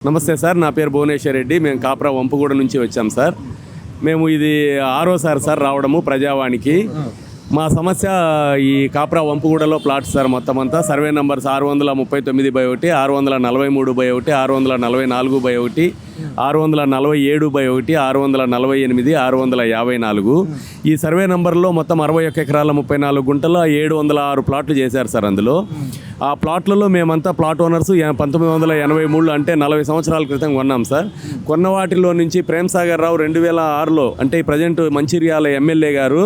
నమస్తే సార్, నా పేరు భువనేశ్వర్ రెడ్డి. మేము కాప్రా వంపుగూడ నుంచి వచ్చాం సార్. మేము ఇది ఆరోసారి సార్ రావడము ప్రజావాణికి. మా సమస్య ఈ కాప్రా వంపుగూడలో ప్లాట్స్ సార్. మొత్తం అంతా సర్వే నంబర్స్ 639/1, 643/1, 644/1, 647/1, 648, 654. ఈ సర్వే నంబర్లో మొత్తం 61 ఎకరాల 34 గుంటల 706 ప్లాట్లు చేశారు సార్. అందులో ఆ ప్లాట్లలో మేమంతా ప్లాట్ ఓనర్స్ 1983 అంటే 40 సంవత్సరాల క్రితం కొన్నాం సార్. కొన్న వాటిలో నుంచి ప్రేమ్సాగర్ రావు 2006లో, అంటే ప్రజెంట్ మంచిర్యాల ఎమ్మెల్యే గారు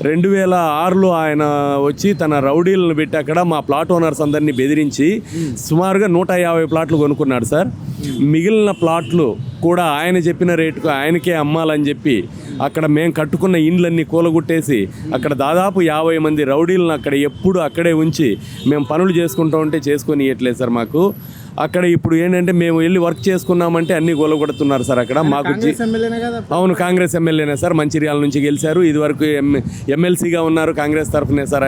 2006లో ఆయన వచ్చి తన రౌడీలను పెట్టి అక్కడ మా ప్లాట్ ఓనర్స్ అందరినీ బెదిరించి సుమారుగా 150 ప్లాట్లు కొనుక్కున్నాడు సార్. మిగిలిన ప్లాట్లు కూడా ఆయన చెప్పిన రేటుకు ఆయనకే అమ్మాలని చెప్పి అక్కడ మేము కట్టుకున్న ఇండ్లన్నీ కూలగొట్టేసి అక్కడ దాదాపు 50 మంది రౌడీలను అక్కడ ఎప్పుడు అక్కడే ఉంచి మేము పనులు చేసుకుంటూ ఉంటే చేసుకొని ఇవ్వట్లేదు సార్ మాకు. అక్కడ ఇప్పుడు ఏంటంటే మేము వెళ్ళి వర్క్ చేసుకున్నామంటే అన్నీ గొలగొడుతున్నారు సార్ అక్కడ మాకు. అవును, కాంగ్రెస్ ఎమ్మెల్యేనే సార్, మంచిర్యాల నుంచి గెలిచారు. ఇదివరకు ఎమ్మెల్సీగా ఉన్నారు కాంగ్రెస్ తరఫునే సార్.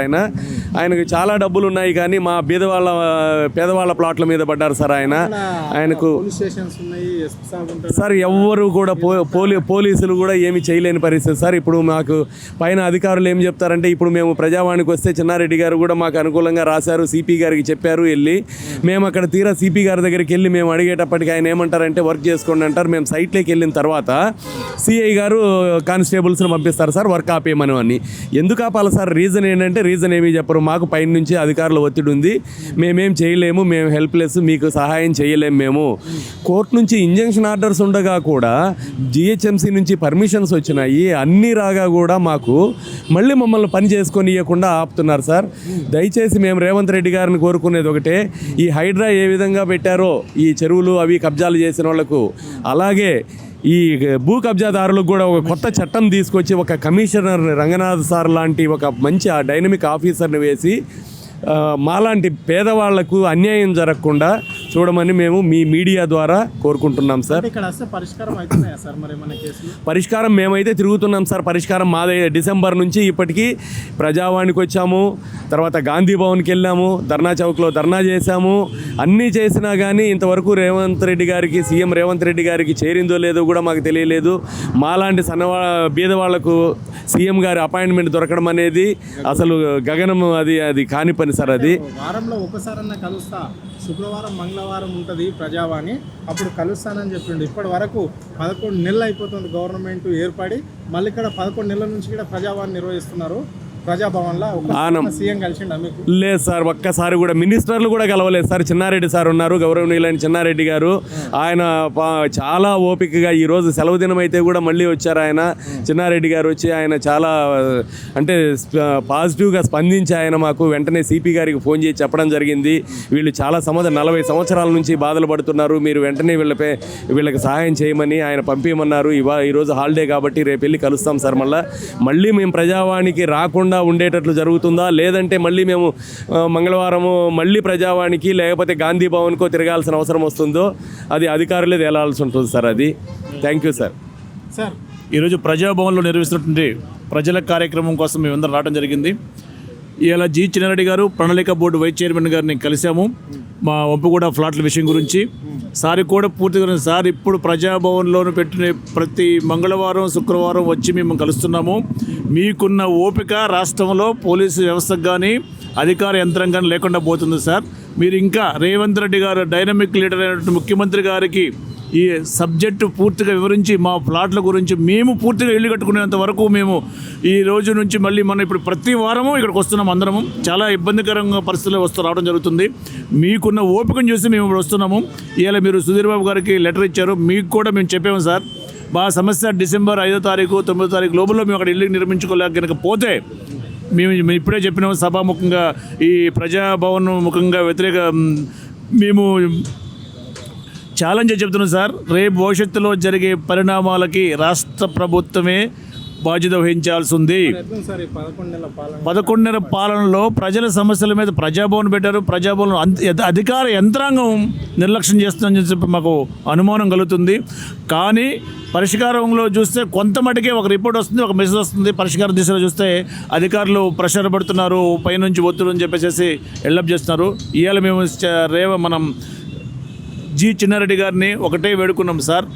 ఆయనకు చాలా డబ్బులు ఉన్నాయి కానీ మా పేదవాళ్ళ ప్లాట్ల మీద పడ్డారు సార్ ఆయనకు. సార్ ఎవ్వరు కూడా పోలీసులు కూడా ఏమి చేయలేని పరిస్థితి సార్. ఇప్పుడు మాకు పైన అధికారులు ఏం చెప్తారంటే, ఇప్పుడు మేము ప్రజావాణికి వస్తే చిన్నారెడ్డి గారు కూడా మాకు అనుకూలంగా రాశారు, సిపి గారికి చెప్పారు. వెళ్ళి మేము అక్కడ తీరా సిపి గారి దగ్గరికి వెళ్ళి మేము అడిగేటప్పటికి ఆయన ఏమంటారంటే వర్క్ చేసుకోండి అంటారు. మేము సైట్లోకి వెళ్ళిన తర్వాత సిఐ గారు కానిస్టేబుల్స్ని పంపిస్తారు సార్ వర్క్ ఆపేయమని అని. ఎందుకు ఆపాలి సార్? రీజన్ ఏంటంటే రీజన్ ఏమీ చెప్పరు. మాకు పైన నుంచి అధికారుల ఒత్తిడి ఉంది, మేమేం చేయలేము, మేము హెల్ప్లెస్, మీకు సహాయం చేయలేము. మేము కోర్టు నుంచి ఇంజంక్షన్ ఆర్డర్స్ ఉండగా కూడా జిహెచ్ఎంసీ నుంచి పర్మిషన్స్ వచ్చినాయి, అన్నీ రాగా కూడా మాకు మళ్ళీ మమ్మల్ని పని చేసుకొని ఇవ్వకుండా ఆపుతున్నారు సార్. దయచేసి మేము రేవంత్ రెడ్డి గారిని కోరుకునేది ఒకటే, ఈ హైడ్రా ఏ విధంగా పెట్టారో ఈ చెరువులు అవి కబ్జాలు చేసిన వాళ్ళకు, అలాగే ఈ భూ కబ్జాదారులకు కూడా ఒక కొత్త చట్టం తీసుకొచ్చి ఒక కమిషనర్ రంగనాథ్ సార్ లాంటి ఒక మంచి డైనమిక్ ఆఫీసర్ని వేసి మాలాంటి పేదవాళ్లకు అన్యాయం జరగకుండా చూడమని మేము మీ మీడియా ద్వారా కోరుకుంటున్నాం సార్. పరిష్కారం మేమైతే తిరుగుతున్నాం సార్. పరిష్కారం మాదే. డిసెంబర్ నుంచి ఇప్పటికీ ప్రజావాణికి వచ్చాము, తర్వాత గాంధీ భవన్కి వెళ్ళాము, ధర్నా చౌక్లో ధర్నా చేశాము. అన్నీ చేసినా కానీ ఇంతవరకు సీఎం రేవంత్ రెడ్డి గారికి చేరిందో లేదో కూడా మాకు తెలియలేదు. మాలాంటి బీదవాళ్లకు సీఎం గారి అపాయింట్మెంట్ దొరకడం అనేది అసలు గగనం, అది కాని పని సార్. అది వారంలో ఒకసారన్నా కలుస్తా, శుక్రవారం మంగళవారం ఉంటుంది ప్రజావాణి, అప్పుడు కలుస్తానని చెప్పిండు. ఇప్పటి వరకు 11 నెలలు అయిపోతుంది గవర్నమెంట్ ఏర్పడి, మళ్ళీ ఇక్కడ 11 నెలల నుంచి కూడా ప్రజావాణి నిర్వహిస్తున్నారు ప్రజాభవన్లో. సీఎం కలిసిండా మీకు? లేదు సార్, ఒక్కసారి కూడా. మినిస్టర్లు కూడా కలవలేదు సార్. చిన్నారెడ్డి సార్ ఉన్నారు, గౌరవనీయులైన చిన్నారెడ్డి గారు. ఆయన చాలా ఓపికగా ఈరోజు సెలవు దినం అయితే కూడా మళ్ళీ వచ్చారు ఆయన. చిన్నారెడ్డి గారు వచ్చి ఆయన చాలా అంటే పాజిటివ్గా స్పందించి ఆయన మాకు వెంటనే సిపి గారికి ఫోన్ చేసి చెప్పడం జరిగింది. వీళ్ళు చాలా 40 సంవత్సరాల నుంచి బాధలు పడుతున్నారు, మీరు వెంటనే వీళ్ళకి సహాయం చేయమని ఆయన పంపించమన్నారు. ఈరోజు హాలిడే కాబట్టి రేపు వెళ్ళి కలుస్తాం సార్. మళ్ళీ మేము ప్రజావాణికి రాకుండా ఉండేటట్లు జరుగుతుందా, లేదంటే మళ్ళీ మేము మంగళవారము మళ్ళీ ప్రజావాణికి లేకపోతే గాంధీ భవన్కో తిరగాల్సిన అవసరం వస్తుందో అది అధికారులే తేలాల్సి ఉంటుంది సార్. అది థ్యాంక్ యూ సార్. సార్, ఈరోజు ప్రజాభవన్లో నిర్వహిస్తున్నటువంటి ప్రజల కార్యక్రమం కోసం మేమందరం రావడం జరిగింది. ఇలా జి చిన్నారెడ్డి గారు ప్రణాళిక బోర్డు వైస్ చైర్మన్ గారిని కలిసాము మా వంపుగూడ ఫ్లాట్ల విషయం గురించి. సార్ కూడా పూర్తిగా సార్ ఇప్పుడు ప్రజాభవన్లోను పెట్టిన ప్రతి మంగళవారం శుక్రవారం వచ్చి మేము కలుస్తున్నాము. మీకున్న ఓపిక రాష్ట్రంలో పోలీసు వ్యవస్థకు కానీ అధికార యంత్రాంగం లేకుండా పోతుంది సార్. మీరు ఇంకా రేవంత్ రెడ్డి గారు డైనమిక్ లీడర్ అయినటువంటి ముఖ్యమంత్రి గారికి ఈ సబ్జెక్టు పూర్తిగా వివరించి మా ప్లాట్ల గురించి మేము పూర్తిగా ఇల్లు కట్టుకునేంత వరకు మేము ఈ రోజు నుంచి మళ్ళీ మనం ఇప్పుడు ప్రతి వారము ఇక్కడికి వస్తున్నాం. అందరము చాలా ఇబ్బందికరంగా పరిస్థితుల్లో రావడం జరుగుతుంది. మీకున్న ఓపికను చూసి మేము వస్తున్నాము. ఇవాళ మీరు సుధీర్ బాబు గారికి లెటర్ ఇచ్చారు, మీకు కూడా మేము చెప్పాము సార్. మా సమస్య డిసెంబర్ 5వ తారీఖు 9వ తారీఖు లోపల మేము అక్కడ ఇల్లు నిర్మించుకోలేకపోతే మేము ఇప్పుడే చెప్పినాము సభాముఖంగా, ఈ ప్రజాభవన్ ముఖంగా మేము ఛాలెంజ్ చెప్తున్నాం సార్. రేపు భవిష్యత్తులో జరిగే పరిణామాలకి రాష్ట్ర ప్రభుత్వమే బాధ్యత వహించాల్సి ఉంది. 11 నెలల పాలనలో ప్రజల సమస్యల మీద ప్రజాభవన్ పెట్టారు. ప్రజాభవన్ అధికార యంత్రాంగం నిర్లక్ష్యం చేస్తుందని చెప్పి మాకు అనుమానం కలుగుతుంది. కానీ పరిష్కారంలో చూస్తే కొంత మటుకే ఒక రిపోర్ట్ వస్తుంది, ఒక మెసేజ్ వస్తుంది. పరిష్కార దిశలో చూస్తే అధికారులు ప్రెషర్ పడుతున్నారు, పైనుంచి ఒత్తిడి అని చెప్పేసి ఎల్లప్ చేస్తున్నారు. ఇవాళ మేము మనం జి చిన్నారెడ్డి గారిని ఒకటే వేడుకున్నాం సార్,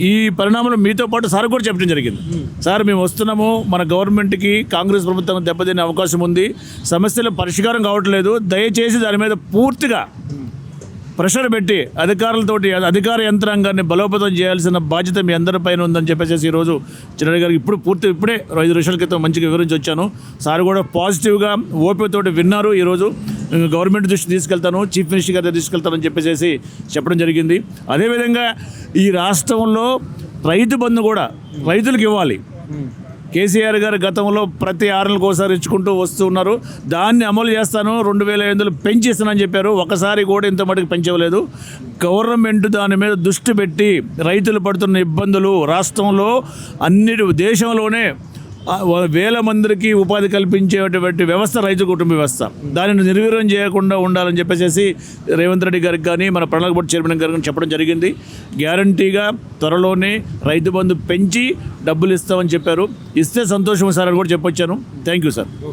ఈ పరిణామంలో మీతో పాటు సార్ కూడా చెప్పడం జరిగింది. సార్ మేము వస్తున్నాము, మన గవర్నమెంట్కి కాంగ్రెస్ ప్రభుత్వం దెబ్బతినే అవకాశం ఉంది, సమస్యలు పరిష్కారం కావట్లేదు, దయచేసి దాని మీద పూర్తిగా ప్రెషర్ పెట్టి అధికారులతోటి అధికార యంత్రాంగాన్ని బలోపేతం చేయాల్సిన బాధ్యత మీ అందరిపైన ఉందని చెప్పేసి ఈరోజు చిన్నారెడ్డి గారికి ఇప్పుడే 5 నిమిషాల క్రితం మంచిగా వివరించి వచ్చాను. సార్ కూడా పాజిటివ్గా ఓపికతోటి విన్నారు. ఈరోజు గవర్నమెంట్ దృష్టి తీసుకెళ్తాను, చీఫ్ మినిస్టర్ గారి తీసుకెళ్తానని చెప్పేసి చెప్పడం జరిగింది. అదేవిధంగా ఈ రాష్ట్రంలో రైతు బంధు కూడా రైతులకు ఇవ్వాలి. కేసీఆర్ గారు గతంలో ప్రతి 6 నెలలకు ఒకసారి ఇచ్చుకుంటూ వస్తున్నారు. దాన్ని అమలు చేస్తాను, 2500 పెంచిస్తానని చెప్పారు. ఒకసారి కూడా ఇంత మటుకు పెంచలేదు. గవర్నమెంట్ దాని మీద దృష్టి పెట్టి రైతులు పడుతున్న ఇబ్బందులు రాష్ట్రంలో దేశంలోనే వేల మందికి ఉపాధి కల్పించేటువంటి వ్యవస్థ రైతు కుటుంబ వ్యవస్థ, దానిని నిర్వీర్యం చేయకుండా ఉండాలని చెప్పేసి రేవంత్ రెడ్డి గారికి కానీ మన ప్రణాళిక బోర్డు చైర్మన్ గారికి చెప్పడం జరిగింది. గ్యారంటీగా త్వరలోనే రైతు బంధు పెంచి డబ్బులు ఇస్తామని చెప్పారు. ఇస్తే సంతోషం సార్ అని కూడా చెప్పొచ్చాను. Thank you sir.